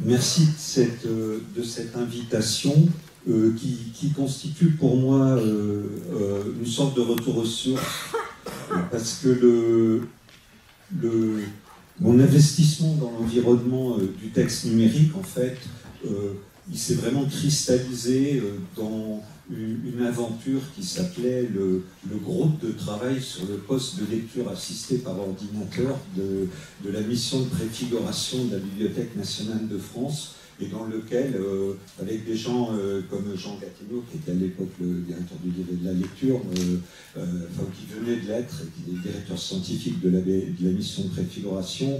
Merci de cette invitation qui constitue pour moi une sorte de retour aux sources, parce que mon investissement dans l'environnement du texte numérique, en fait, il s'est vraiment cristallisé dans une aventure qui s'appelait le groupe de travail sur le poste de lecture assistée par ordinateur de la mission de préfiguration de la Bibliothèque nationale de France, et dans lequel, avec des gens comme Jean Gattegno, qui était à l'époque le directeur du livre et de la lecture, qui venait de l'être, et qui est directeur scientifique de la mission de préfiguration,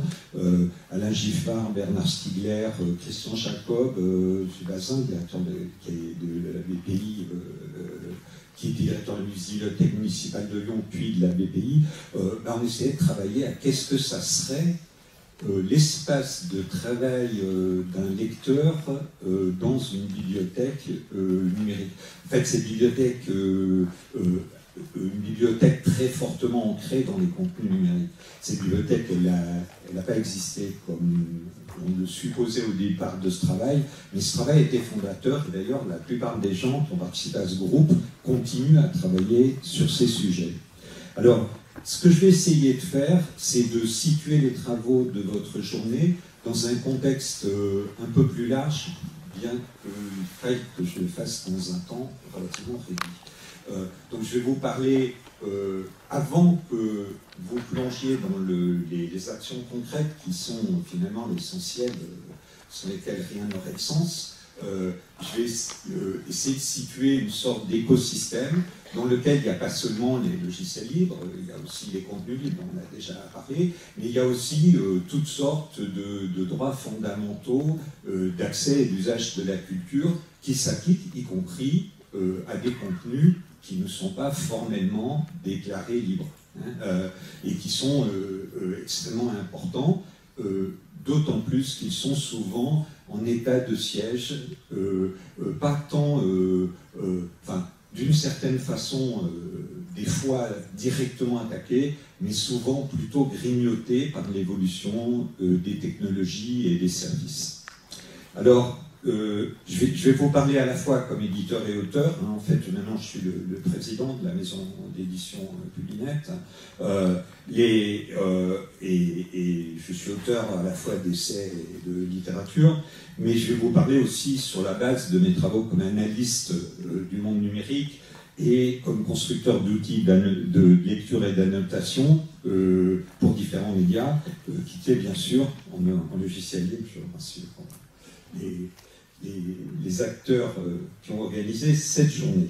Alain Giffard, Bernard Stiegler, Christian Jacob, Bazin, directeur de la BPI, qui était directeur de la bibliothèque municipale de Lyon, puis de la BPI, on essayait de travailler à qu'est-ce que ça serait l'espace de travail d'un lecteur dans une bibliothèque numérique. En fait, cette bibliothèque, une bibliothèque très fortement ancrée dans les contenus numériques. Cette bibliothèque, elle n'a pas existé comme on le supposait au départ de ce travail, mais ce travail était fondateur, et d'ailleurs la plupart des gens qui ont participé à ce groupe continuent à travailler sur ces sujets. Alors, ce que je vais essayer de faire, c'est de situer les travaux de votre journée dans un contexte un peu plus large, bien qu'il faille que je le fasse dans un temps relativement réduit. Donc je vais vous parler, avant que vous plongiez dans les actions concrètes qui sont finalement l'essentiel, sans lesquelles rien n'aurait de sens, je vais essayer de situer une sorte d'écosystème dans lequel il n'y a pas seulement les logiciels libres, il y a aussi les contenus libres, on en a déjà parlé, mais il y a aussi toutes sortes de droits fondamentaux d'accès et d'usage de la culture qui s'appliquent, y compris à des contenus qui ne sont pas formellement déclarés libres, et qui sont extrêmement importants, d'autant plus qu'ils sont souvent en état de siège, pas tant, d'une certaine façon, des fois directement attaqués, mais souvent plutôt grignotés par l'évolution des technologies et des services. Alors, je vais vous parler à la fois comme éditeur et auteur. En fait, maintenant, je suis le président de la maison d'édition Publinet. Et je suis auteur à la fois d'essais et de littérature, mais je vais vous parler aussi sur la base de mes travaux comme analyste du monde numérique et comme constructeur d'outils de lecture et d'annotation pour différents médias, qui étaient bien sûr en logiciel libre, je vous rassure, les acteurs qui ont organisé cette journée.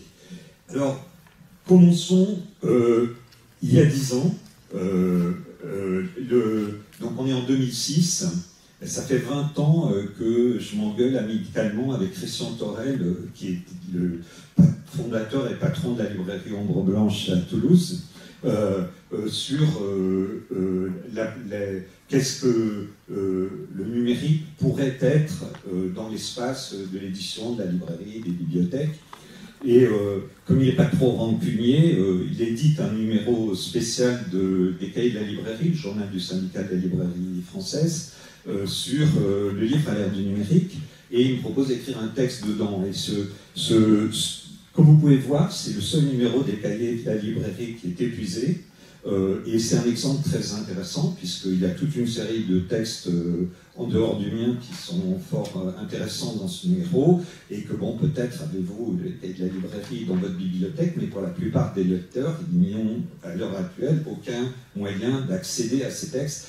Alors, commençons il y a 10 ans. Donc on est en 2006. Ça fait 20 ans que je m'engueule amicalement avec Christian Torel, qui est le fondateur et patron de la librairie Ombre Blanche à Toulouse, sur qu'est-ce que le numérique pourrait être dans l'espace de l'édition, de la librairie, des bibliothèques. Et comme il n'est pas trop rancunier, il édite un numéro spécial des Cahiers de la librairie, le journal du syndicat de la librairie française, sur le livre à l'ère du numérique, et il me propose d'écrire un texte dedans. Et comme vous pouvez voir, c'est le seul numéro des Cahiers de la librairie qui est épuisé. Et c'est un exemple très intéressant, puisqu'il y a toute une série de textes en dehors du mien qui sont fort intéressants dans ce numéro, et que, bon, peut-être avez-vous les cahiers de la librairie dans votre bibliothèque, mais pour la plupart des lecteurs, ils n'y ont à l'heure actuelle aucun moyen d'accéder à ces textes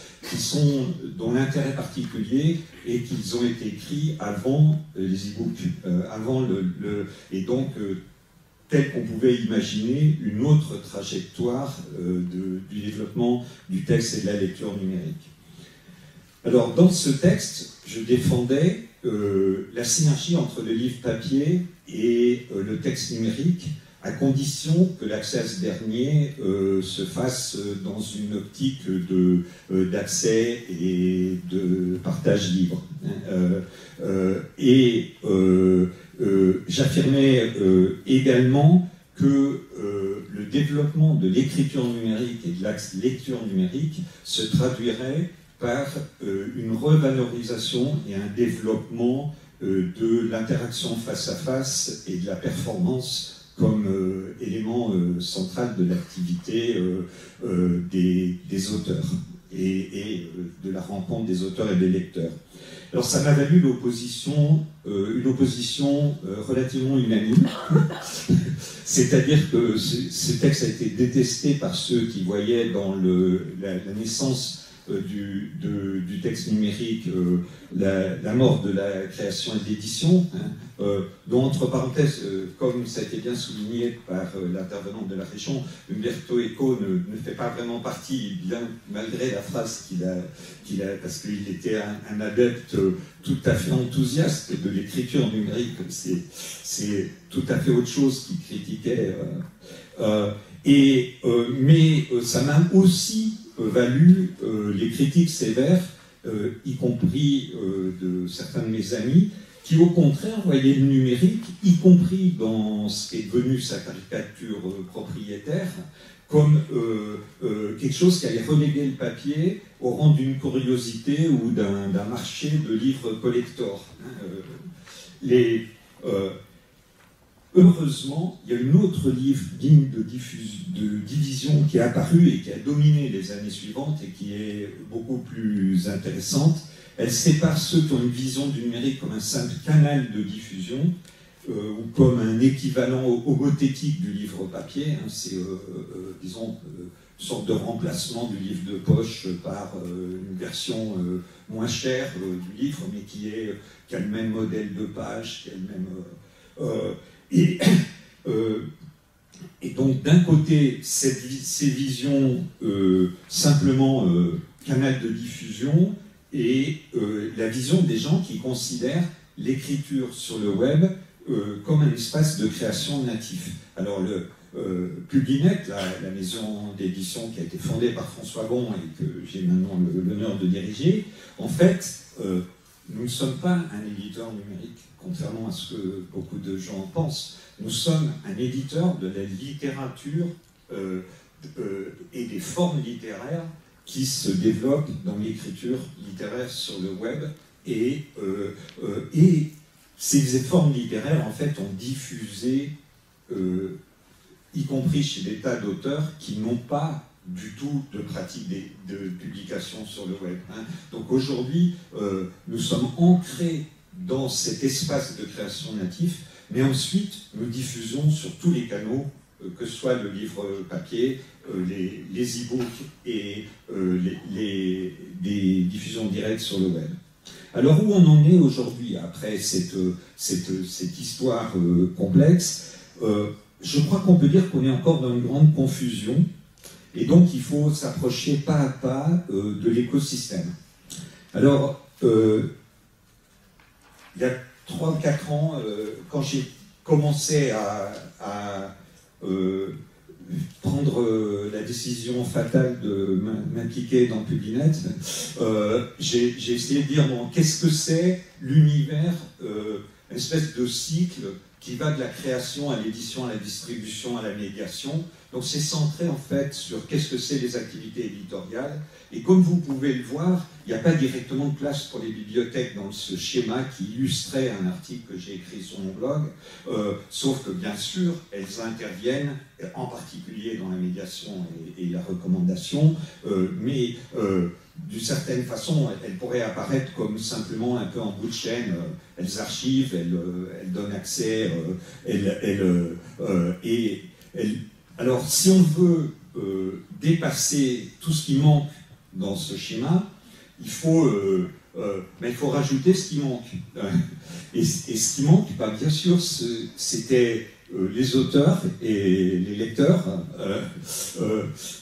dont l'intérêt particulier est qu'ils ont été écrits avant les e-books, et donc tel qu'on pouvait imaginer une autre trajectoire du développement du texte et de la lecture numérique. Alors, dans ce texte, je défendais la synergie entre le livre papier et le texte numérique, à condition que l'accès à ce dernier se fasse dans une optique d'accès et de partage libre. J'affirmais également que le développement de l'écriture numérique et de l'axe lecture numérique se traduirait par une revalorisation et un développement de l'interaction face à face et de la performance comme élément central de l'activité des auteurs et de la rencontre des auteurs et des lecteurs. Alors ça m'a valu une opposition relativement unanime, c'est-à-dire que ce texte a été détesté par ceux qui voyaient dans la naissance du texte numérique la mort de la création et de l'édition, dont, entre parenthèses, comme ça a été bien souligné par l'intervenant de la région, Umberto Eco ne fait pas vraiment partie, bien malgré la phrase qu'il a, parce qu'il était un adepte tout à fait enthousiaste de l'écriture numérique. C'est tout à fait autre chose qu'il critiquait. Mais ça m'a aussi valu les critiques sévères, y compris de certains de mes amis, qui au contraire voyaient le numérique, y compris dans ce qui est devenu sa caricature propriétaire, comme quelque chose qui allait reléguer le papier au rang d'une curiosité ou d'un marché de livres collector. Heureusement, il y a une autre livre digne de division qui est apparue et qui a dominé les années suivantes et qui est beaucoup plus intéressante. Elle sépare ceux qui ont une vision du numérique comme un simple canal de diffusion ou comme un équivalent homothétique du livre papier. C'est, disons, une sorte de remplacement du livre de poche par une version moins chère du livre, mais qui a le même modèle de page, qui a le même... Et donc, d'un côté, ces visions simplement canal de diffusion et la vision des gens qui considèrent l'écriture sur le web comme un espace de création natif. Alors, Publinet, la maison d'édition qui a été fondée par François Bon et que j'ai maintenant l'honneur de diriger, en fait, nous ne sommes pas un éditeur numérique, contrairement à ce que beaucoup de gens pensent. Nous sommes un éditeur de la littérature et des formes littéraires qui se développent dans l'écriture littéraire sur le web. Et ces formes littéraires, en fait, ont diffusé, y compris chez des tas d'auteurs qui n'ont pas du tout de pratique de publication sur le web. Donc aujourd'hui, nous sommes ancrés dans cet espace de création natif, mais ensuite nous diffusons sur tous les canaux, que ce soit le livre papier, les e-books et des diffusions directes sur le web. Alors où on en est aujourd'hui, après cette histoire complexe, je crois qu'on peut dire qu'on est encore dans une grande confusion, et donc il faut s'approcher pas à pas de l'écosystème. Alors, il y a 3 ou 4 ans, quand j'ai commencé à prendre la décision fatale de m'impliquer dans Publinet, j'ai essayé de dire, bon, qu'est-ce que c'est l'univers, une espèce de cycle qui va de la création à l'édition, à la distribution, à la médiation. Donc c'est centré en fait sur qu'est-ce que c'est les activités éditoriales. Et comme vous pouvez le voir, il n'y a pas directement de place pour les bibliothèques dans ce schéma qui illustrait un article que j'ai écrit sur mon blog, sauf que bien sûr, elles interviennent en particulier dans la médiation et la recommandation, mais d'une certaine façon, elles pourraient apparaître comme simplement un peu en bout de chaîne. Elles archivent, elles donnent accès, alors, si on veut dépasser tout ce qui manque dans ce schéma, il faut rajouter ce qui manque. Et ce qui manque, bien sûr, c'était les auteurs et les lecteurs,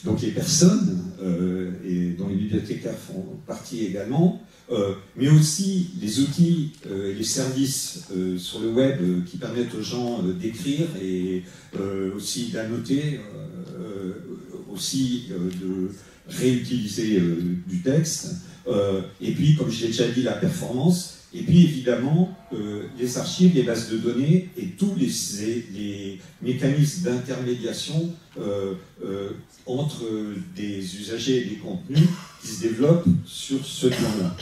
donc les personnes, et dont les bibliothécaires font partie également, mais aussi les outils et les services sur le web qui permettent aux gens d'écrire et aussi d'annoter, aussi de réutiliser du texte, et puis, comme je l'ai déjà dit, la performance, et puis évidemment les archives, les bases de données et tous les mécanismes d'intermédiation entre des usagers et des contenus qui se développent sur ce plan-là.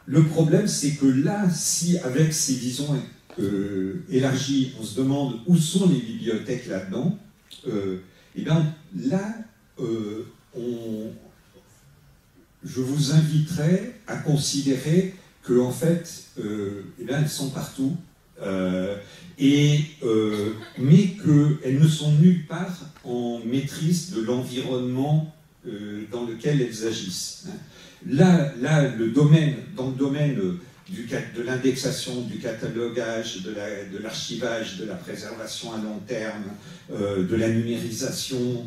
Le problème, c'est que là, si avec ces visions élargies, on se demande où sont les bibliothèques là-dedans, et bien là, je vous inviterai à considérer que en fait, eh bien, elles sont partout, mais qu'elles ne sont nulle part en maîtrise de l'environnement dans lequel elles agissent. Là, dans le domaine de l'indexation, du catalogage, de l'archivage, de la préservation à long terme, de la numérisation,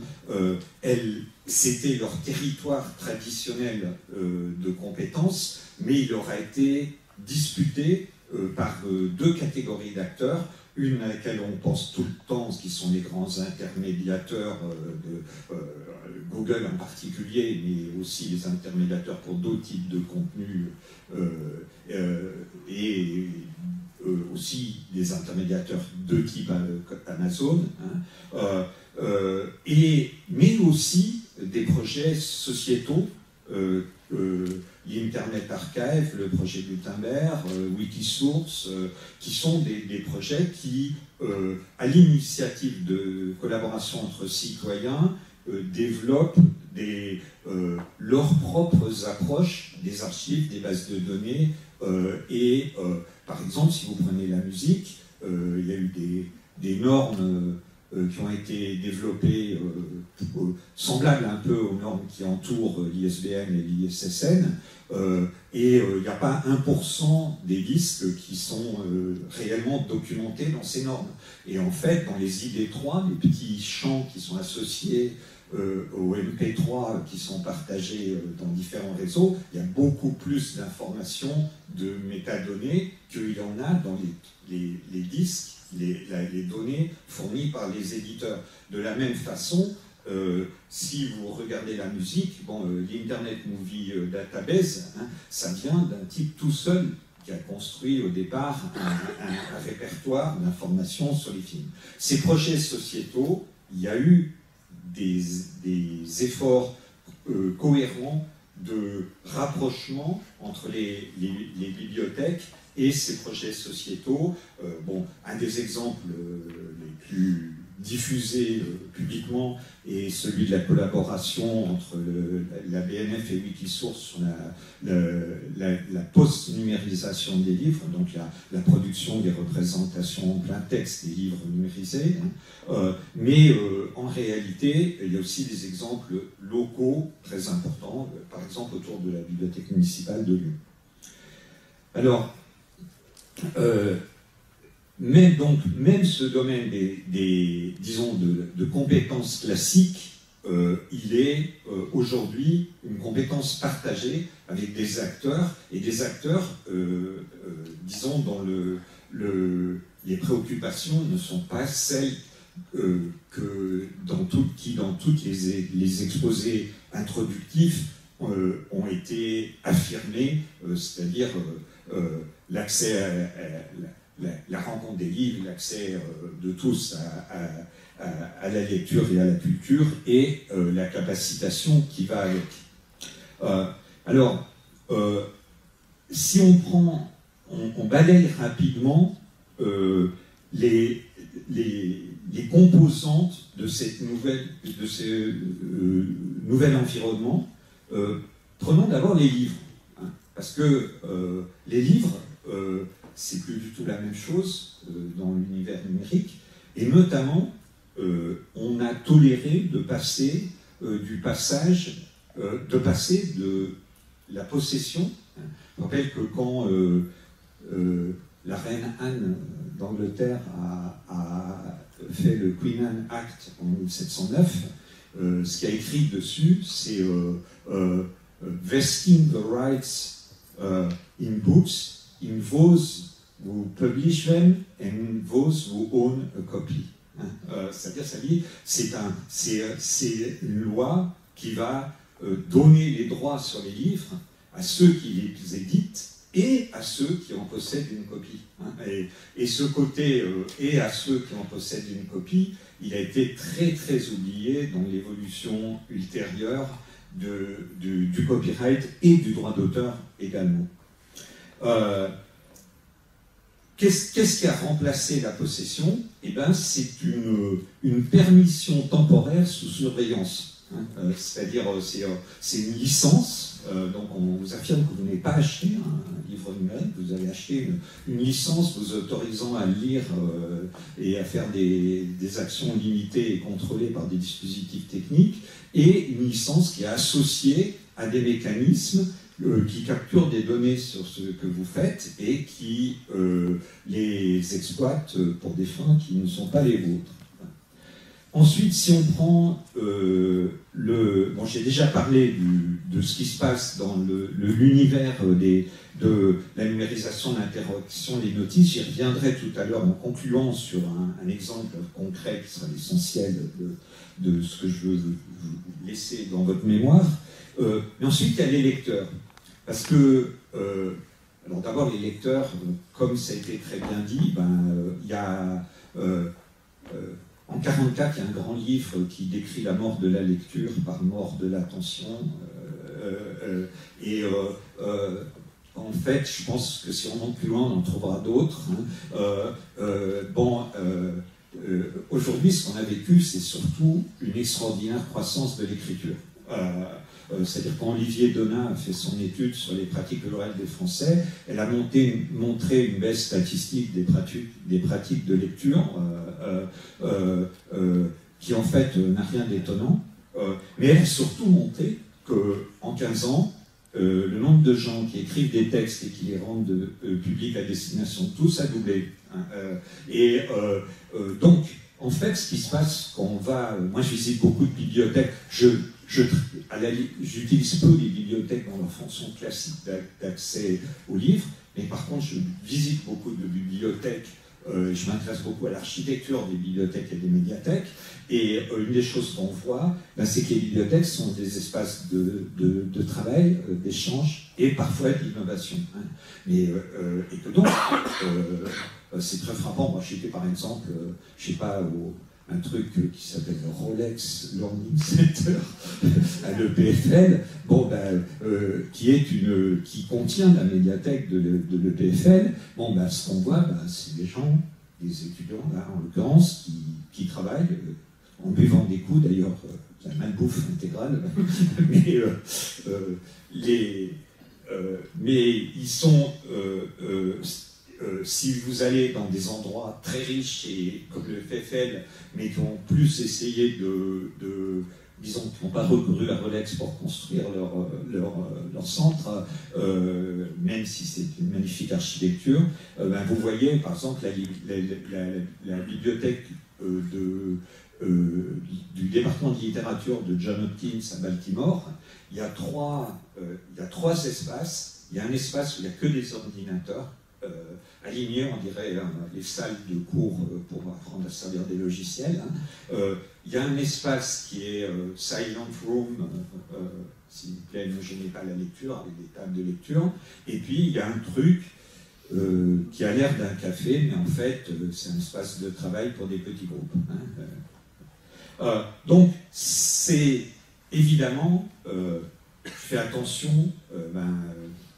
c'était leur territoire traditionnel de compétences, mais il aura été disputé par deux catégories d'acteurs, une à laquelle on pense tout le temps, qui sont les grands intermédiateurs Google en particulier, mais aussi les intermédiateurs pour d'autres types de contenus et aussi des intermédiateurs de type Amazon, mais aussi des projets sociétaux, l'Internet Archive, le projet Gutenberg, Wikisource, qui sont des projets qui, à l'initiative de collaboration entre citoyens, développent leurs propres approches des archives, des bases de données, par exemple, si vous prenez la musique, il y a eu des normes qui ont été développées semblables un peu aux normes qui entourent l'ISBN et l'ISSN, et il n'y a pas 1% des disques qui sont réellement documentés dans ces normes. Et en fait, dans les ID3, les petits champs qui sont associés aux MP3 qui sont partagés dans différents réseaux, il y a beaucoup plus d'informations, de métadonnées qu'il y en a dans les disques, les données fournies par les éditeurs. De la même façon, si vous regardez la musique, l'Internet Movie Database, ça vient d'un type tout seul qui a construit au départ un répertoire d'informations sur les films. Ces projets sociétaux, il y a eu des efforts cohérents de rapprochement entre les bibliothèques et ces projets sociétaux. Un des exemples les plus diffusés publiquement est celui de la collaboration entre la BNF et Wikisource sur la post-numérisation des livres, donc la production des représentations en plein texte des livres numérisés. Mais en réalité, il y a aussi des exemples locaux très importants, par exemple autour de la bibliothèque municipale de Lyon. Alors, même ce domaine disons, de compétences classiques, il est aujourd'hui une compétence partagée avec des acteurs, et des acteurs, disons, dont les préoccupations ne sont pas celles qui, dans toutes les exposés introductifs, ont été affirmés, c'est-à-dire l'accès à la rencontre des livres, l'accès de tous à la lecture et à la culture, et la capacitation qui va avec. Alors, si on balaye rapidement les composantes de ce nouvel environnement, prenons d'abord les livres, parce que les livres, c'est plus du tout la même chose dans l'univers numérique, et notamment, on a toléré de passer de la possession. Je rappelle que quand la reine Anne d'Angleterre a fait le Queen Anne Act en 1709, ce qu'il y a écrit dessus, c'est vesting the rights in books, in those who publish them and those who own a copy. C'est-à-dire, c'est une loi qui va donner les droits sur les livres à ceux qui les éditent et à ceux qui en possèdent une copie. Hein. Et ce côté et à ceux qui en possèdent une copie, il a été très très oublié dans l'évolution ultérieure du copyright et du droit d'auteur également. Qu'est-ce qui a remplacé la possession? Eh bien, c'est une permission temporaire sous surveillance. Hein. C'est-à-dire, c'est une licence. Donc, on vous affirme que vous n'avez pas acheté un livre numérique, vous avez acheté une licence vous autorisant à lire et à faire des actions limitées et contrôlées par des dispositifs techniques, et une licence qui est associée à des mécanismes qui capturent des données sur ce que vous faites et qui les exploitent pour des fins qui ne sont pas les vôtres. Ensuite, si on prend bon, j'ai déjà parlé de ce qui se passe dans l'univers de la numérisation de l'interaction des notices. J'y reviendrai tout à l'heure en concluant sur un exemple concret qui sera l'essentiel de ce que je veux vous laisser dans votre mémoire. Mais ensuite, il y a les lecteurs. Parce que, alors d'abord, les lecteurs, comme ça a été très bien dit, il y a... en 1944, il y a un grand livre qui décrit la mort de la lecture par mort de l'attention. En fait, je pense que si on monte plus loin, on en trouvera d'autres. Aujourd'hui, ce qu'on a vécu, c'est surtout une extraordinaire croissance de l'écriture. C'est-à-dire quand Olivier Donat a fait son étude sur les pratiques orales des Français, elle a montré une baisse statistique des pratiques de lecture qui en fait n'a rien d'étonnant, mais elle a surtout montré qu'en 15 ans, le nombre de gens qui écrivent des textes et qui les rendent publics à destination de tous a doublé. Donc, en fait, ce qui se passe quand on va... moi, je visite beaucoup de bibliothèques. J'utilise peu les bibliothèques dans leur fonction classique d'accès aux livres, mais par contre, je visite beaucoup de bibliothèques. Je m'intéresse beaucoup à l'architecture des bibliothèques et des médiathèques. Et une des choses qu'on voit, c'est que les bibliothèques sont des espaces de travail, d'échange et parfois d'innovation. Hein. Et que donc, c'est très frappant. Moi, j'étais par exemple, je sais pas, un truc qui s'appelle le Rolex Learning Center à l'EPFL, qui contient la médiathèque de l'EPFL. Ce qu'on voit, c'est des gens, des étudiants, là, en l'occurrence, qui travaillent en buvant des coups, d'ailleurs, la malbouffe intégrale, mais ils sont... si vous allez dans des endroits très riches, et, comme le FFL, mais qui ont plus essayé disons, qui n'ont pas recouru à Rolex pour construire leur centre, même si c'est une magnifique architecture, vous voyez, par exemple, la bibliothèque du département de littérature de John Hopkins à Baltimore. Il y a trois espaces. Il y a un espace où il n'y a que des ordinateurs, alignés, on dirait, les salles de cours pour apprendre à servir des logiciels. Il y a un espace qui est Silent Room, s'il vous plaît, ne gênez pas la lecture, avec des tables de lecture. Et puis, il y a un truc qui a l'air d'un café, mais en fait, c'est un espace de travail pour des petits groupes. Donc, c'est évidemment, fais attention,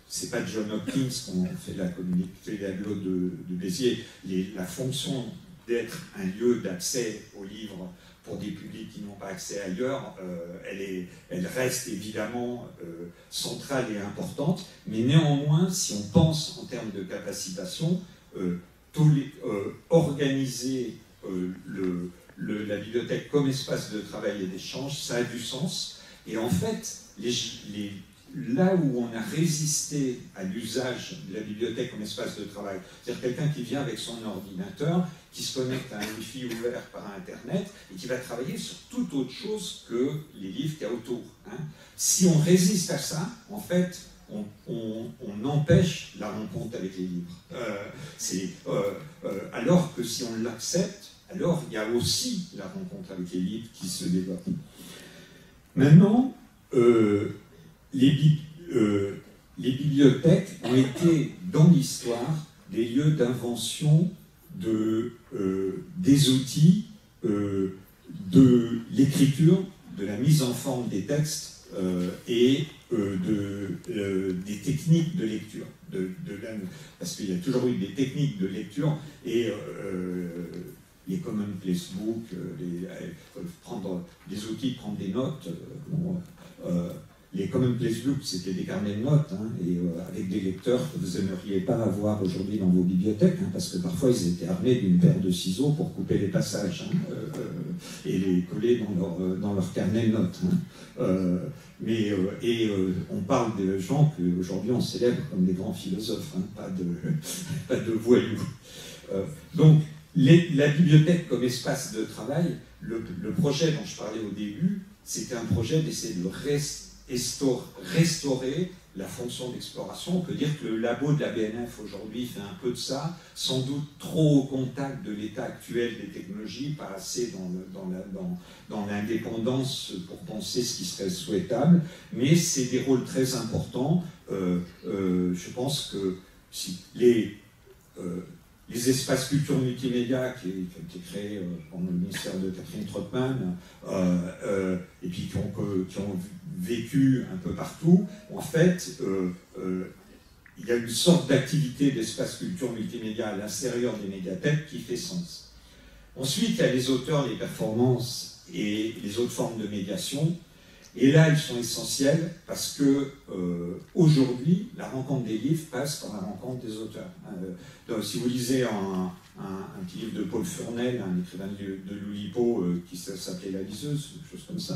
c'est pas John Hopkins qu'on fait la communauté d'agglo de Béziers. La fonction d'être un lieu d'accès aux livres pour des publics qui n'ont pas accès ailleurs, elle reste évidemment centrale et importante, mais néanmoins, si on pense en termes de capacitation, organiser la bibliothèque comme espace de travail et d'échange, ça a du sens. Et en fait, là où on a résisté à l'usage de la bibliothèque comme espace de travail, c'est-à-dire quelqu'un qui vient avec son ordinateur, qui se connecte à un Wi-Fi ouvert par Internet et qui va travailler sur toute autre chose que les livres qu'il y a autour. Si on résiste à ça, en fait, on empêche la rencontre avec les livres. Alors que si on l'accepte, alors il y a aussi la rencontre avec les livres qui se développe. Maintenant, les bibliothèques ont été, dans l'histoire, des lieux d'invention des outils de l'écriture, de la mise en forme des textes et des techniques de lecture. Parce qu'il y a toujours eu des techniques de lecture et les commonplace books, prendre des outils, prendre des notes. Les commonplace books, c'était des carnets de notes, hein, et avec des lecteurs que vous n'aimeriez pas avoir aujourd'hui dans vos bibliothèques, hein, parce que parfois ils étaient armés d'une paire de ciseaux pour couper les passages, hein, et les coller dans leur carnet de notes. Hein. On parle de gens qu'aujourd'hui on célèbre comme des grands philosophes, hein, pas de voyous. Donc, la bibliothèque comme espace de travail, le projet dont je parlais au début, c'était un projet d'essayer de restaurer la fonction d'exploration. On peut dire que le labo de la BNF aujourd'hui fait un peu de ça, sans doute trop au contact de l'état actuel des technologies, pas assez dans l'indépendance pour penser ce qui serait souhaitable, mais c'est des rôles très importants. Je pense que si les espaces culture multimédia qui ont été créés pendant le ministère de Catherine Trottmann et puis qui ont vécu un peu partout, en fait, il y a une sorte d'activité d'espace culture multimédia à l'intérieur des médiathèques qui fait sens. Ensuite, il y a les auteurs, les performances et les autres formes de médiation. Et là, ils sont essentiels parce que aujourd'hui, la rencontre des livres passe par la rencontre des auteurs. Donc, si vous lisez un petit livre de Paul Furnel, un écrivain de l'Oulipo qui s'appelait La Liseuse, quelque chose comme ça,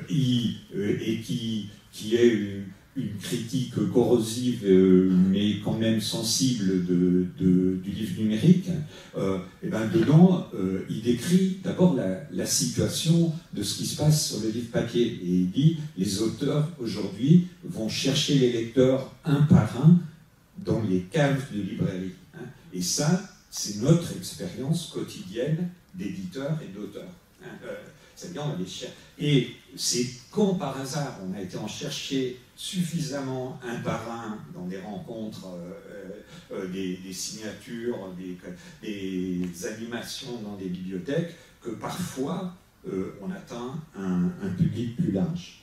et qui est une critique corrosive mais quand même sensible du livre numérique, et ben dedans, il décrit d'abord la situation de ce qui se passe sur le livre papier. Et il dit, les auteurs aujourd'hui vont chercher les lecteurs un par un dans les caves de librairie. Hein. Et ça, c'est notre expérience quotidienne d'éditeurs et d'auteurs. Hein. C'est-à-dire, on va les chercher. Et c'est quand par hasard on a été en chercher suffisamment un par un dans des rencontres, des signatures, des animations dans des bibliothèques, que parfois on atteint un public plus large.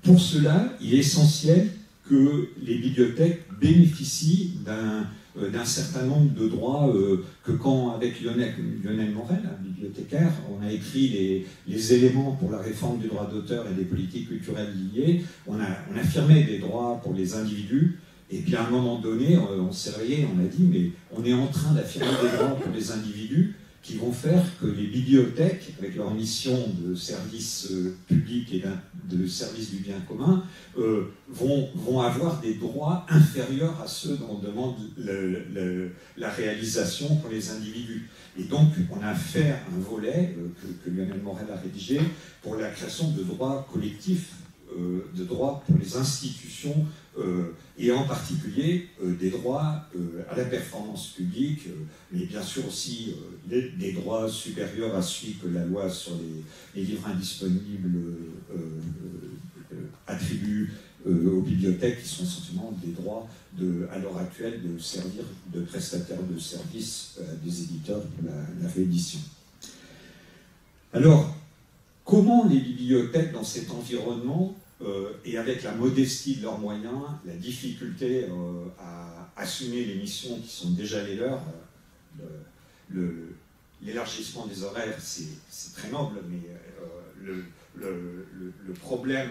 Pour cela, il est essentiel que les bibliothèques bénéficient d'un certain nombre de droits que quand, avec Lionel Morel, un bibliothécaire, on a écrit les éléments pour la réforme du droit d'auteur et des politiques culturelles liées, on affirmait des droits pour les individus, et puis à un moment donné, on s'est réveillé, on a dit, mais on est en train d'affirmer des droits pour les individus qui vont faire que les bibliothèques, avec leur mission de service public et de service du bien commun, vont avoir des droits inférieurs à ceux dont on demande la réalisation pour les individus. Et donc, on a fait un volet que Lionel Morel a rédigé pour la création de droits collectifs, de droits pour les institutions, et en particulier des droits à la performance publique, mais bien sûr aussi des droits supérieurs à celui que la loi sur les livres indisponibles attribue aux bibliothèques, qui sont essentiellement des droits à l'heure actuelle de servir de prestataires de services à des éditeurs pour la réédition. Alors, comment les bibliothèques dans cet environnement et avec la modestie de leurs moyens, la difficulté à assumer les missions qui sont déjà les leurs, l'élargissement des horaires, c'est très noble, mais le problème,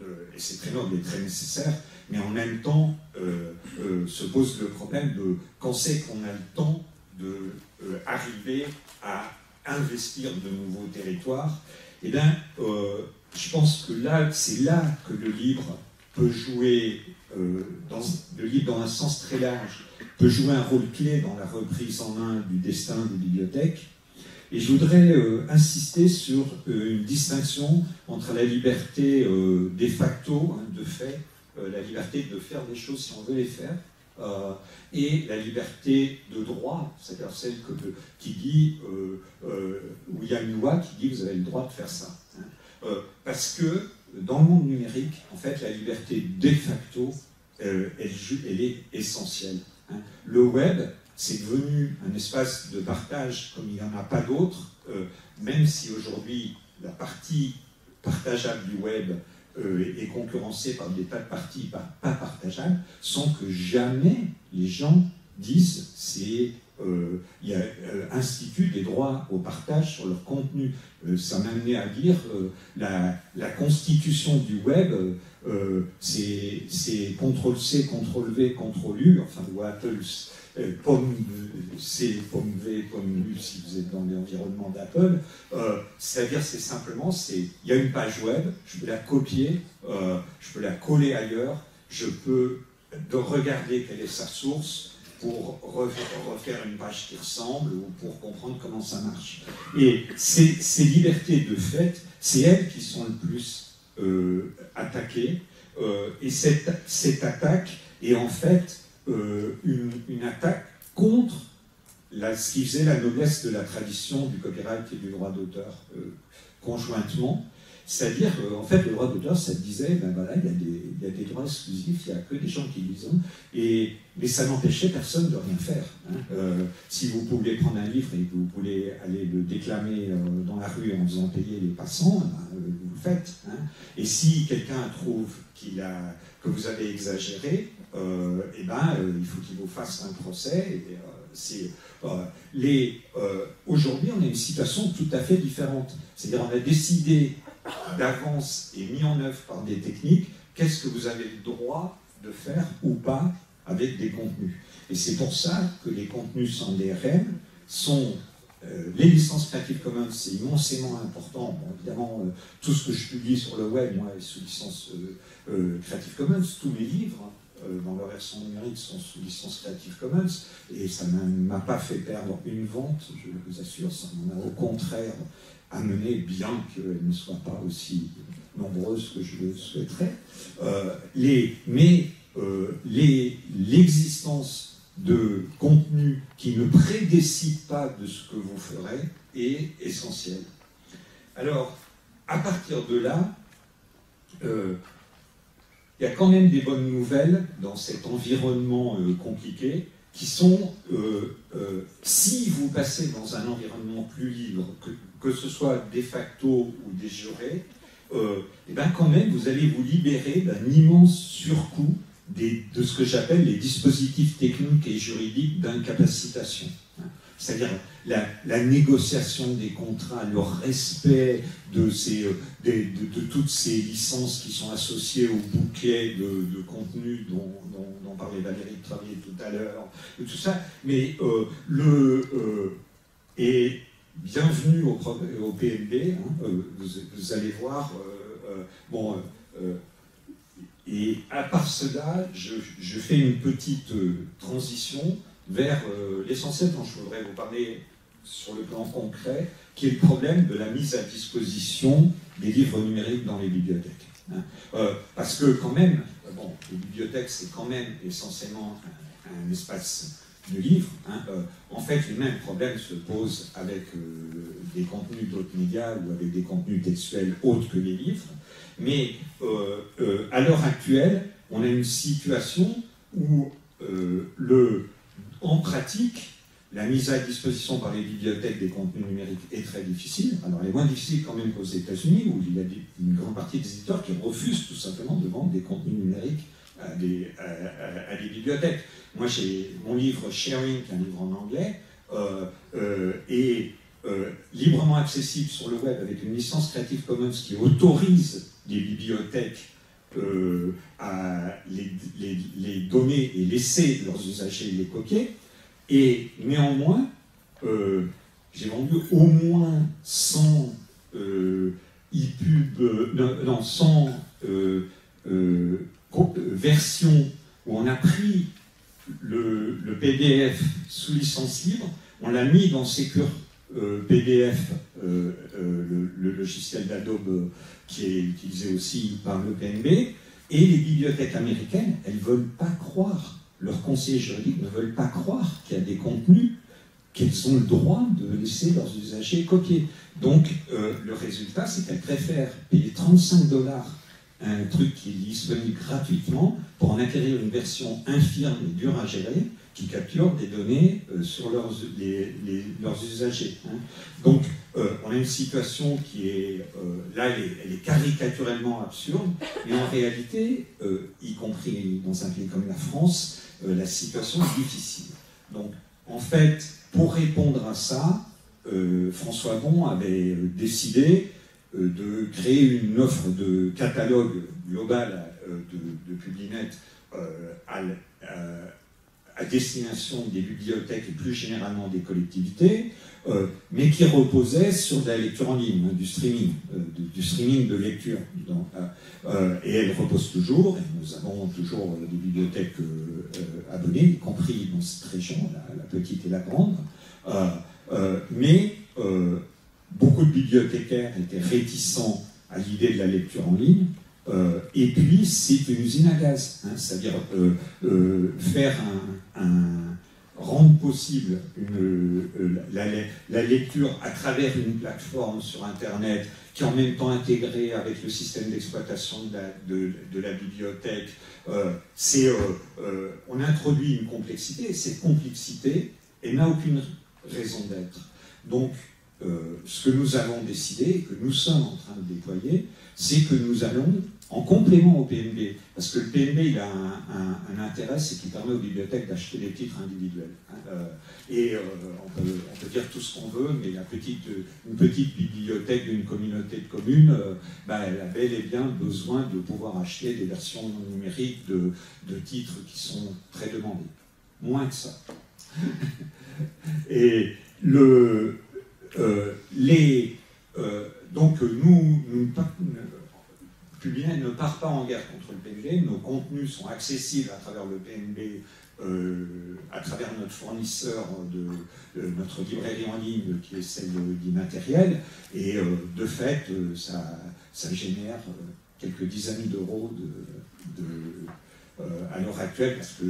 et c'est très noble et très nécessaire, mais en même temps se pose le problème de quand c'est qu'on a le temps d'arriver à investir de nouveaux territoires. Eh bien, je pense que c'est là que le livre peut jouer, le livre dans un sens très large, peut jouer un rôle clé dans la reprise en main du destin des bibliothèques. Et je voudrais insister sur une distinction entre la liberté de facto, de fait, la liberté de faire des choses si on veut les faire, et la liberté de droit, c'est-à-dire celle qui dit, où il y a une loi qui dit vous avez le droit de faire ça. Parce que dans le monde numérique, en fait, la liberté de facto, elle est essentielle. Hein. Le web, c'est devenu un espace de partage comme il n'y en a pas d'autre, même si aujourd'hui la partie partageable du web est concurrencée par des tas de parties pas partageables, sans que jamais les gens disent il institue des droits au partage sur leur contenu. Ça m'a amené à dire la constitution du web, c'est CTRL-C, CTRL-V, CTRL-U, enfin, ou Apple, C, pomme V, pomme U, si vous êtes dans l'environnement d'Apple. C'est-à-dire, c'est simplement, il y a une page web, je peux la copier, je peux la coller ailleurs, je peux regarder quelle est sa source, pour refaire une page qui ressemble ou pour comprendre comment ça marche. Et ces libertés de fait, c'est elles qui sont le plus attaquées. Et cette attaque est en fait une attaque contre ce qui faisait la noblesse de la tradition du copyright et du droit d'auteur conjointement. C'est-à-dire, en fait, le droit d'auteur, ça disait, ben voilà, il y a des droits exclusifs, il n'y a que des gens qui les ont, mais ça n'empêchait personne de rien faire. Hein. Si vous pouvez prendre un livre et que vous voulez aller le déclamer dans la rue en faisant payer les passants, ben, vous le faites. Hein. Et si quelqu'un trouve que vous avez exagéré, eh ben, il faut qu'il vous fasse un procès. Aujourd'hui, on a une situation tout à fait différente. C'est-à-dire, on a décidé d'avance et mis en œuvre par des techniques, qu'est-ce que vous avez le droit de faire ou pas avec des contenus. Et c'est pour ça que les contenus sans DRM sont... les licences Creative Commons, c'est immensément important. Bon, évidemment, tout ce que je publie sur le web, moi, est sous licence Creative Commons. Tous mes livres, dans leur version numérique, sont sous licence Creative Commons. Et ça ne m'a pas fait perdre une vente, je vous assure. Ça m'en a au contraire amené, bien qu'elles ne soient pas aussi nombreuses que je le souhaiterais. L'existence de contenus qui ne prédécident pas de ce que vous ferez est essentielle. Alors, à partir de là, il y a quand même des bonnes nouvelles dans cet environnement compliqué, qui sont, si vous passez dans un environnement plus libre, que ce soit de facto ou de jure, et bien quand même, vous allez vous libérer d'un immense surcoût de ce que j'appelle les dispositifs techniques et juridiques d'incapacitation. C'est-à-dire la négociation des contrats, le respect de toutes ces licences qui sont associées au bouquet de contenu dont parlait Valérie Travier tout à l'heure, tout ça. Mais et bienvenue au PNB, hein, vous allez voir, et à part cela, je fais une petite transition vers l'essentiel dont je voudrais vous parler sur le plan concret, qui est le problème de la mise à disposition des livres numériques dans les bibliothèques. Hein. Parce que quand même, les bibliothèques, c'est quand même essentiellement un espace de livres. Hein. En fait, les mêmes problèmes se posent avec des contenus d'autres médias ou avec des contenus textuels autres que les livres. Mais à l'heure actuelle, on a une situation où en pratique, la mise à disposition par les bibliothèques des contenus numériques est très difficile. Alors, elle est moins difficile quand même qu'aux États-Unis, où il y a une grande partie des éditeurs qui refusent tout simplement de vendre des contenus numériques à des bibliothèques. Moi, j'ai mon livre Sharing, qui est un livre en anglais, est librement accessible sur le web avec une licence Creative Commons qui autorise les bibliothèques à les donner et laisser leurs usagers les copier. Et néanmoins, j'ai vendu au moins 100 versions où on a pris le PDF sous licence libre, on l'a mis dans Secure PDF, le logiciel d'Adobe qui est utilisé aussi par le PNB, et les bibliothèques américaines, elles ne veulent pas croire, leurs conseillers juridiques ne veulent pas croire qu'il y a des contenus qu'elles ont le droit de laisser leurs usagers copier. Donc, le résultat, c'est qu'elles préfèrent payer 35 $, un truc qui est disponible gratuitement, pour en acquérir une version infirme et dure à gérer, qui capture des données sur leurs usagers. Hein. Donc, on a une situation qui est, là, elle est caricaturellement absurde, mais en réalité, y compris dans un pays comme la France, la situation est difficile. Donc, en fait, pour répondre à ça, François Bon avait décidé de créer une offre de catalogue global de Publinet à destination des bibliothèques et plus généralement des collectivités, mais qui reposait sur de la lecture en ligne, du streaming de lecture. Donc, et elle repose toujours, et nous avons toujours des bibliothèques abonnées, y compris dans cette région, la petite et la grande, mais beaucoup de bibliothécaires étaient réticents à l'idée de la lecture en ligne, et puis c'est une usine à gaz, hein, c'est-à-dire faire rendre possible la lecture à travers une plateforme sur Internet qui est en même temps intégrée avec le système d'exploitation de la bibliothèque. On introduit une complexité, et cette complexité, elle n'a aucune raison d'être. Donc, ce que nous avons décidé, que nous sommes en train de déployer, c'est que nous allons, en complément au PNB, parce que le PNB il a un intérêt, c'est qu'il permet aux bibliothèques d'acheter des titres individuels. On peut dire tout ce qu'on veut, mais une petite bibliothèque d'une communauté de communes, elle a bel et bien besoin de pouvoir acheter des versions numériques de titres qui sont très demandés. Moins que ça. Et donc Publinet ne part pas en guerre contre le PNB, nos contenus sont accessibles à travers le PNB, à travers notre fournisseur notre librairie en ligne qui est celle d'Immatériel, et de fait ça génère quelques dizaines d'euros à l'heure actuelle, parce que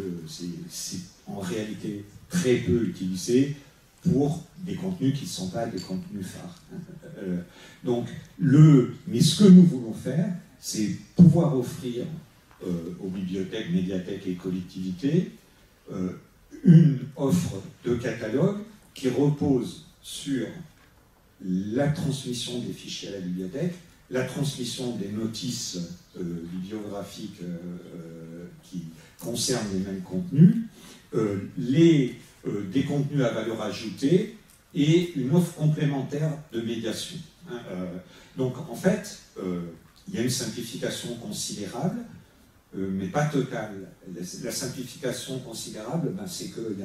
c'est en réalité très peu utilisé pour des contenus qui ne sont pas des contenus phares. Mais ce que nous voulons faire, c'est pouvoir offrir aux bibliothèques, médiathèques et collectivités une offre de catalogue qui repose sur la transmission des fichiers à la bibliothèque, la transmission des notices bibliographiques qui concernent les mêmes contenus, des contenus à valeur ajoutée et une offre complémentaire de médiation. Donc en fait, il y a une simplification considérable, mais pas totale. La simplification considérable, c'est qu'il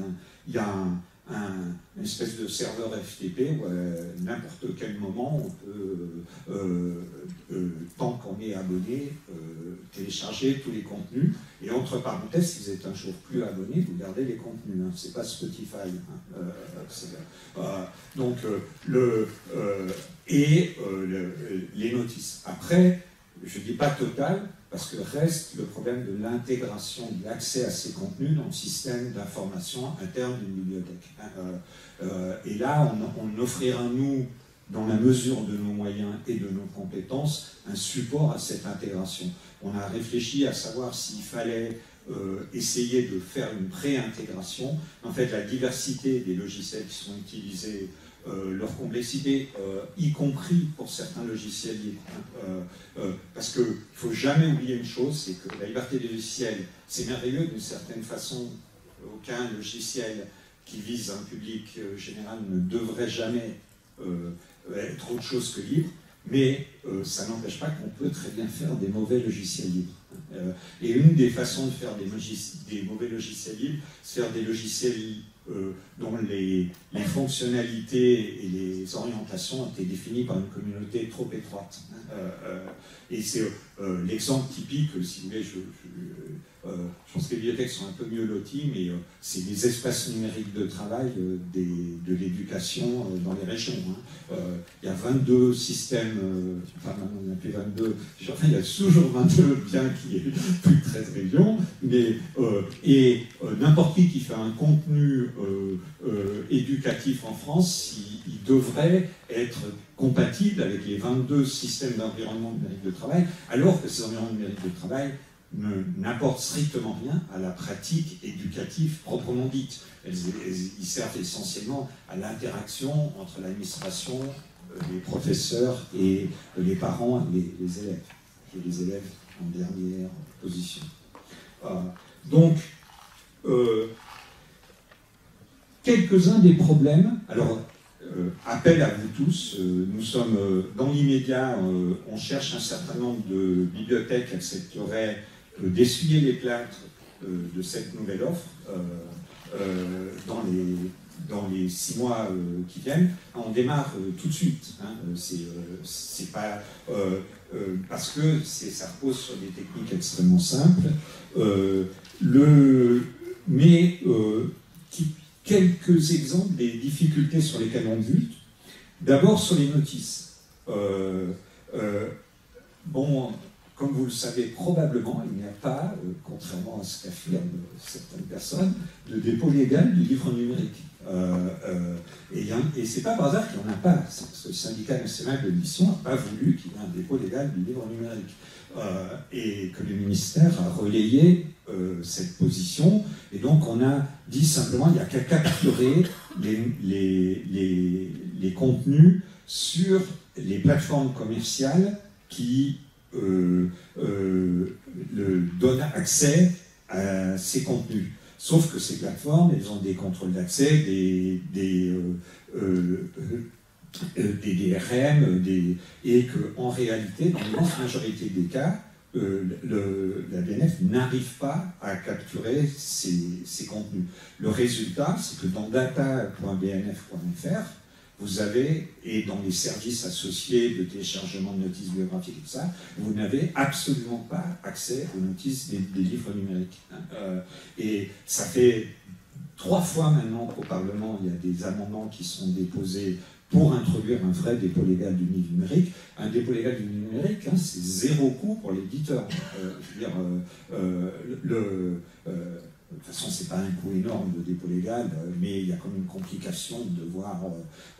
y a une espèce de serveur FTP où à n'importe quel moment on peut, tant qu'on est abonné, télécharger tous les contenus. Et entre parenthèses, si vous êtes un jour plus abonné, vous gardez les contenus. Hein. C'est pas Spotify. Les notices. Après, je dis pas total, parce que reste le problème de l'intégration, de l'accès à ces contenus dans le système d'information interne d'une bibliothèque. Et là, on offrira, nous, dans la mesure de nos moyens et de nos compétences, un support à cette intégration. On a réfléchi à savoir s'il fallait essayer de faire une pré-intégration. En fait, la diversité des logiciels qui sont utilisés, leur complexité, y compris pour certains logiciels libres. Parce qu'il ne faut jamais oublier une chose, c'est que la liberté des logiciels, c'est merveilleux d'une certaine façon. Aucun logiciel qui vise un public général ne devrait jamais être autre chose que libre, mais ça n'empêche pas qu'on peut très bien faire des mauvais logiciels libres. Et une des façons de faire des mauvais logiciels libres, c'est faire des logiciels dont les fonctionnalités et les orientations ont été définies par une communauté trop étroite. Et c'est l'exemple typique, si vous voulez, je pense que les bibliothèques sont un peu mieux loties, mais c'est des espaces numériques de travail de l'éducation dans les régions. Il y a 22 systèmes, enfin il n'y en a plus 22, enfin il y a toujours 22, bien qu'il y ait plus de 13 régions, mais n'importe qui fait un contenu éducatif en France, il devrait être compatible avec les 22 systèmes d'environnement numérique de travail, alors que ces environnements numériques de travail n'apportent strictement rien à la pratique éducative proprement dite. Ils servent essentiellement à l'interaction entre l'administration, les professeurs et les parents et les élèves. Et les élèves en dernière position. Donc, quelques-uns des problèmes. Alors, appel à vous tous. Nous sommes dans l'immédiat, on cherche un certain nombre de bibliothèques qui accepteraient d'essuyer les plâtres de cette nouvelle offre dans les 6 mois qui viennent. On démarre tout de suite. Hein. C'est pas parce que ça repose sur des techniques extrêmement simples. Mais quelques exemples des difficultés sur lesquelles on bute. D'abord sur les notices. Bon, comme vous le savez probablement, il n'y a pas, contrairement à ce qu'affirment certaines personnes, de dépôt légal du livre numérique. Et c'est pas par hasard qu'il n'y en a pas. Ce syndicat national de l'édition n'a pas voulu qu'il y ait un dépôt légal du livre numérique. Et que le ministère a relayé cette position. Et donc on a dit simplement il n'y a qu'à capturer les contenus sur les plateformes commerciales qui donnent accès à ces contenus. Sauf que ces plateformes, elles ont des contrôles d'accès, des DRM, et qu'en réalité, dans l'immense majorité des cas, la BNF n'arrive pas à capturer ces contenus. Le résultat, c'est que dans data.bnf.fr, vous avez, et dans les services associés de téléchargement de notices biographiques et tout ça, vous n'avez absolument pas accès aux notices des livres numériques. Et ça fait 3 fois maintenant qu'au Parlement, il y a des amendements qui sont déposés pour introduire un vrai dépôt légal du livre numérique. Un dépôt légal du livre numérique, c'est 0 coût pour l'éditeur. Je veux dire, de toute façon, ce n'est pas un coût énorme de dépôt légal, mais il y a comme une complication de devoir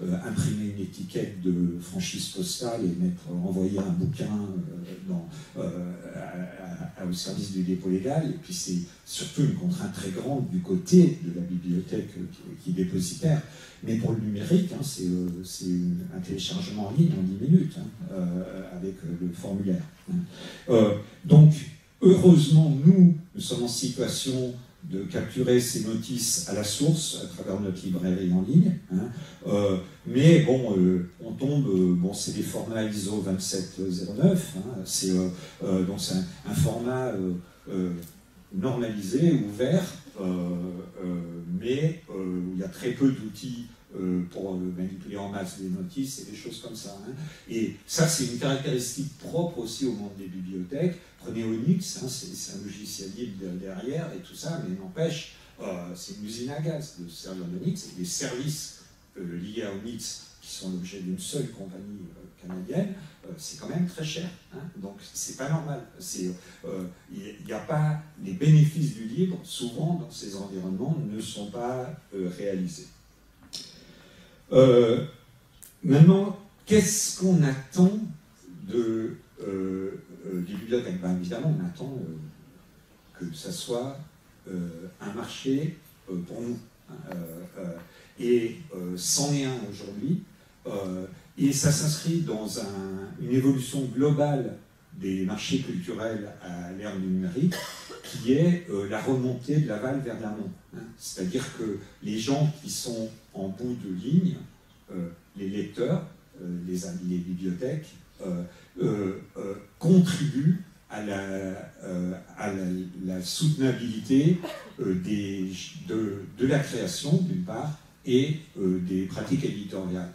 imprimer une étiquette de franchise postale et envoyer un bouquin au service du dépôt légal. Et puis c'est surtout une contrainte très grande du côté de la bibliothèque qui est dépositaire. Mais pour le numérique, c'est un téléchargement en ligne en 10 minutes avec le formulaire. Donc, heureusement, nous sommes en situation de capturer ces notices à la source à travers notre librairie en ligne. Mais bon, on tombe, c'est des formats ISO 2709, donc c'est un format normalisé, ouvert, mais il y a très peu d'outils pour manipuler en masse des notices et des choses comme ça. Et ça, c'est une caractéristique propre aussi au monde des bibliothèques. Prenez Onyx, c'est un logiciel libre derrière et tout ça, mais n'empêche, c'est une usine à gaz de servir d'Onyx, et des services liés à Onyx qui sont l'objet d'une seule compagnie canadienne, c'est quand même très cher. Donc c'est pas normal. Il n'y a pas les bénéfices du libre, souvent dans ces environnements, ne sont pas réalisés. Maintenant, qu'est-ce qu'on attend des bibliothèques? Évidemment, on attend que ça soit un marché pour nous. Et c'en est un aujourd'hui. Et ça s'inscrit dans une évolution globale des marchés culturels à l'ère du numérique, qui est la remontée de l'aval vers l'amont. C'est-à-dire que les gens qui sont en bout de ligne, les lecteurs, les bibliothèques, contribuent à la soutenabilité de la création, d'une part, et des pratiques éditoriales.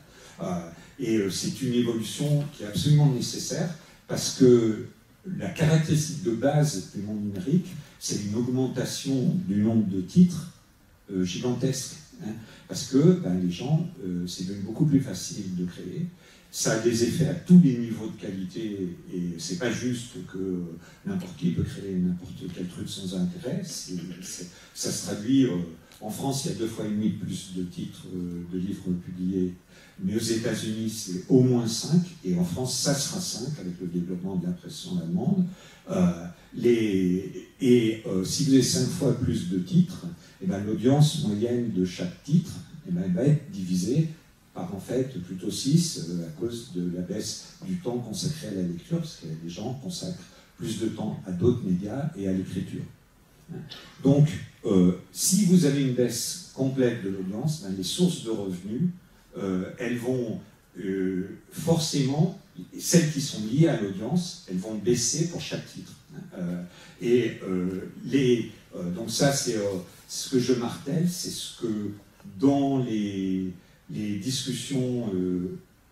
Et c'est une évolution qui est absolument nécessaire, parce que la caractéristique de base du monde numérique, c'est une augmentation du nombre de titres gigantesque. Parce que les gens, c'est devenu beaucoup plus facile de créer. Ça a des effets à tous les niveaux de qualité, et c'est pas juste que n'importe qui peut créer n'importe quel truc sans intérêt. Ça se traduit En France, il y a 2,5 fois plus de titres de livres publiés, mais aux États-Unis, c'est au moins 5, et en France, ça sera 5 avec le développement de l'impression allemande. Si vous avez 5 fois plus de titres, eh ben, l'audience moyenne de chaque titre eh ben, elle va être divisée par en fait plutôt 6 à cause de la baisse du temps consacré à la lecture, parce que les gens consacrent plus de temps à d'autres médias et à l'écriture. Donc, si vous avez une baisse complète de l'audience, ben, les sources de revenus, elles vont forcément, celles qui sont liées à l'audience, elles vont baisser pour chaque titre. Donc ça, c'est ce que je martèle, c'est ce que dans les discussions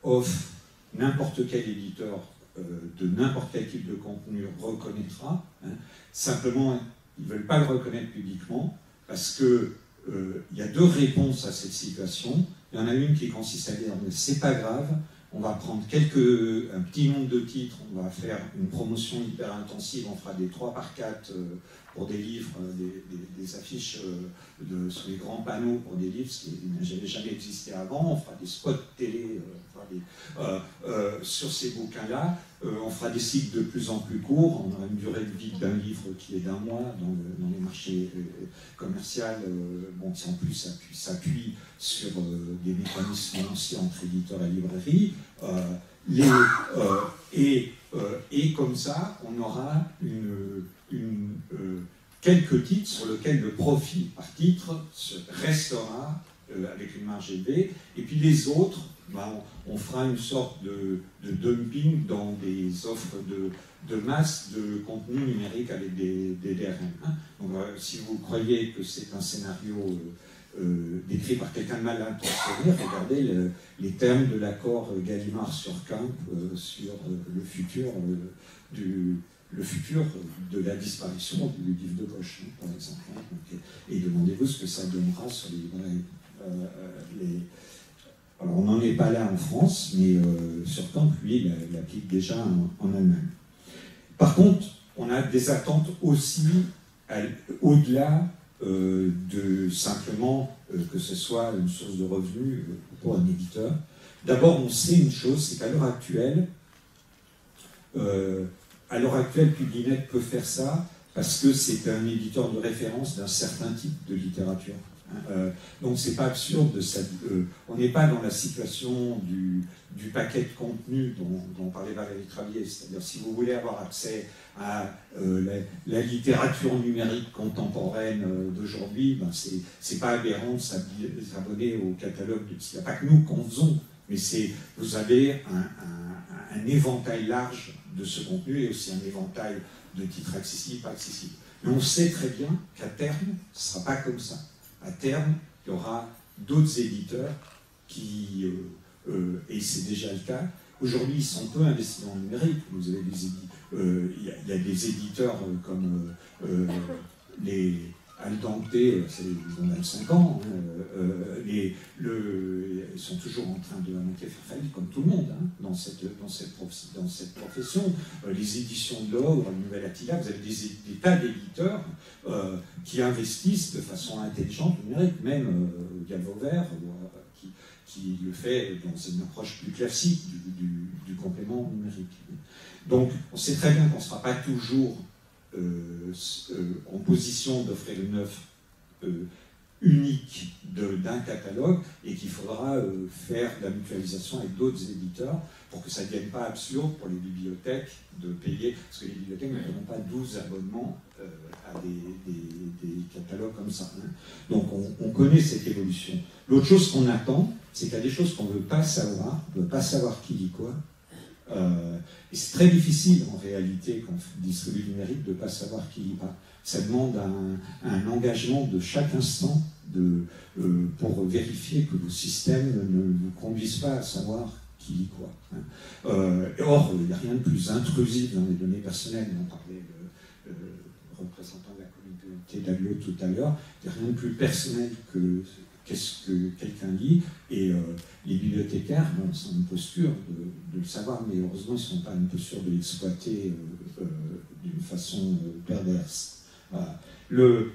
off, n'importe quel éditeur de n'importe quel type de contenu reconnaîtra. Simplement, ils ne veulent pas le reconnaître publiquement parce que il y a 2 réponses à cette situation. Il y en a une qui consiste à dire mais c'est pas grave, on va prendre un petit nombre de titres, on va faire une promotion hyper intensive, on fera des 3 par 4 pour des livres, des affiches sur les grands panneaux pour des livres, ce qui n'avait jamais existé avant, on fera des spots télé sur ces bouquins-là, on fera des cycles de plus en plus courts, on aura une durée de vie d'un livre qui est d'1 mois dans les marchés commerciaux, qui en plus s'appuie sur des mécanismes financiers entre éditeurs et librairies, et comme ça, on aura quelques titres sur lesquels le profit par titre restera avec une marge élevée, et puis les autres, on fera une sorte de dumping dans des offres de masse de contenu numérique avec des DRM. Donc, si vous croyez que c'est un scénario décrit par quelqu'un de mal intentionné, regardez les termes de l'accord Gallimard sur Camp sur le futur de la disparition du livre de poche, par exemple. Et demandez-vous ce que ça donnera sur les librairies. Alors, on n'en est pas là en France, mais sur Camp, lui, il l'applique déjà en Allemagne. Par contre, on a des attentes aussi au-delà de simplement que ce soit une source de revenus pour un éditeur. D'abord, on sait une chose, c'est qu'à l'heure actuelle, Publinet peut faire ça parce que c'est un éditeur de référence d'un certain type de littérature. Donc c'est pas absurde, on n'est pas dans la situation du paquet de contenu dont parlait Valérie Travier, c'est-à-dire si vous voulez avoir accès à la littérature numérique contemporaine d'aujourd'hui, c'est pas aberrant de s'abonner au catalogue, il n'y a pas que nous qu'on faisons, mais vous avez un éventail large de ce contenu et aussi un éventail de titres accessibles, pas accessibles. Mais on sait très bien qu'à terme, ce ne sera pas comme ça. À terme, il y aura d'autres éditeurs qui, et c'est déjà le cas, aujourd'hui ils sont peu investis dans le numérique. Vous avez il y a des éditeurs comme les Al Dante, ils ont 25 ans, ils sont toujours en train de faire faillite comme tout le monde dans cette profession. Les éditions de l'Ogre, Nouvelle Attila, vous avez des tas d'éditeurs qui investissent de façon intelligente le numérique, même Galvauvert, qui le fait dans une approche plus classique du complément numérique. Donc on sait très bien qu'on ne sera pas toujours en position d'offrir une œuvre unique d'un catalogue et qu'il faudra faire de la mutualisation avec d'autres éditeurs pour que ça ne devienne pas absurde pour les bibliothèques de payer, parce que les bibliothèques ne prennent pas 12 abonnements à des catalogues comme ça. Donc on connaît cette évolution. L'autre chose qu'on attend, c'est qu'il y a des choses qu'on ne veut pas savoir, on ne veut pas savoir qui dit quoi. Et c'est très difficile en réalité quand on distribue du numérique de ne pas savoir qui lit pas. Ça demande un engagement de chaque instant pour vérifier que vos systèmes ne vous conduisent pas à savoir qui lit quoi. Or, il n'y a rien de plus intrusif dans les données personnelles. On parlait de représentant de la communauté d'Aglo tout à l'heure. Il n'y a rien de plus personnel que qu'est-ce que quelqu'un lit, et les bibliothécaires sont en posture de le savoir, mais heureusement ils ne sont pas en posture de l'exploiter d'une façon perverse. Voilà.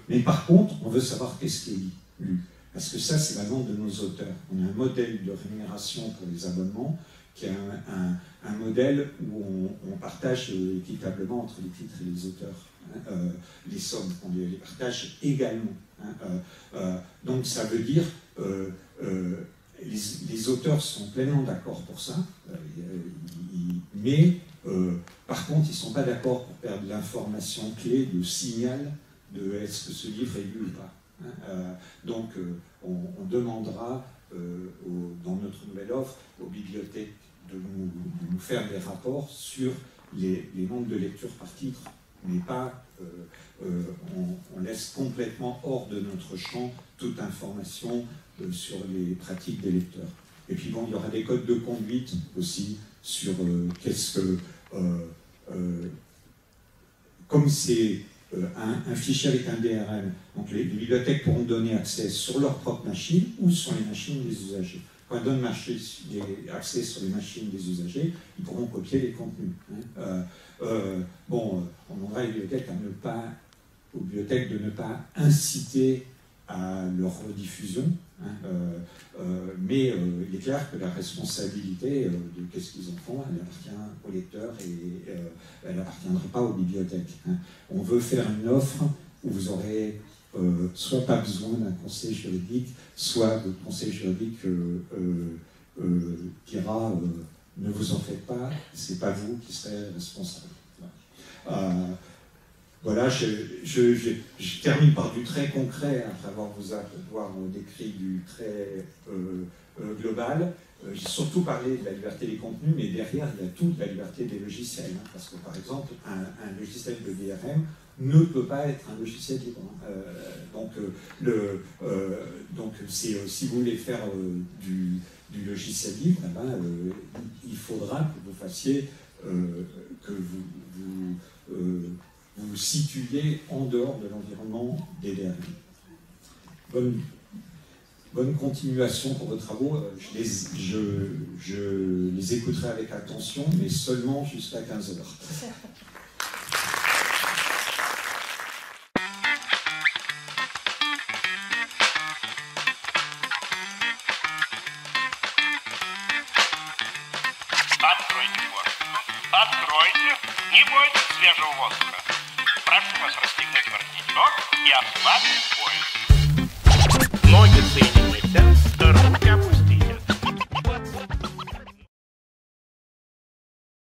Mais par contre, on veut savoir qu'est-ce qu'il lit. lus. Parce que ça, c'est la vente de nos auteurs. On a un modèle de rémunération pour les abonnements qui est un modèle où on partage équitablement entre les titres et les auteurs les sommes. On les partage également. Donc ça veut dire les auteurs sont pleinement d'accord pour ça, mais par contre, ils ne sont pas d'accord pour perdre l'information clé, le signal de est-ce que ce livre est lu ou pas. Donc, on demandera dans notre nouvelle offre aux bibliothèques de nous faire des rapports sur les nombres de lectures par titre, mais pas, on laisse complètement hors de notre champ toute information sur les pratiques des lecteurs. Et puis bon, il y aura des codes de conduite aussi sur qu'est-ce que... comme c'est un fichier avec un DRM, donc les bibliothèques pourront donner accès sur leur propre machine ou sur les machines des usagers. Quand elles donnent accès sur les machines des usagers, ils pourront copier les contenus. Bon, on demandera aux bibliothèques de ne pas inciter à leur rediffusion, mais il est clair que la responsabilité de qu'est-ce qu'ils en font, elle appartient aux lecteurs et elle n'appartiendra pas aux bibliothèques. On veut faire une offre où vous aurez soit pas besoin d'un conseil juridique, soit le conseil juridique dira ne vous en faites pas, c'est pas vous qui serez responsable. Voilà, je termine par du très concret, après avoir décrit du très global. J'ai surtout parlé de la liberté des contenus, mais derrière, il y a toute la liberté des logiciels. Parce que, par exemple, un logiciel de DRM ne peut pas être un logiciel libre. Donc, si vous voulez faire du logiciel libre, il faudra que vous fassiez, que vous vous situiez en dehors de l'environnement des DRM. Bonne continuation pour vos travaux. Je les écouterai avec attention, mais seulement jusqu'à 15 h. Откройте форточку. Откройте. Не бойтесь свежего воздуха. Прошу вас расстегнуть воротничок и ослабить пояс. Ноги соединены.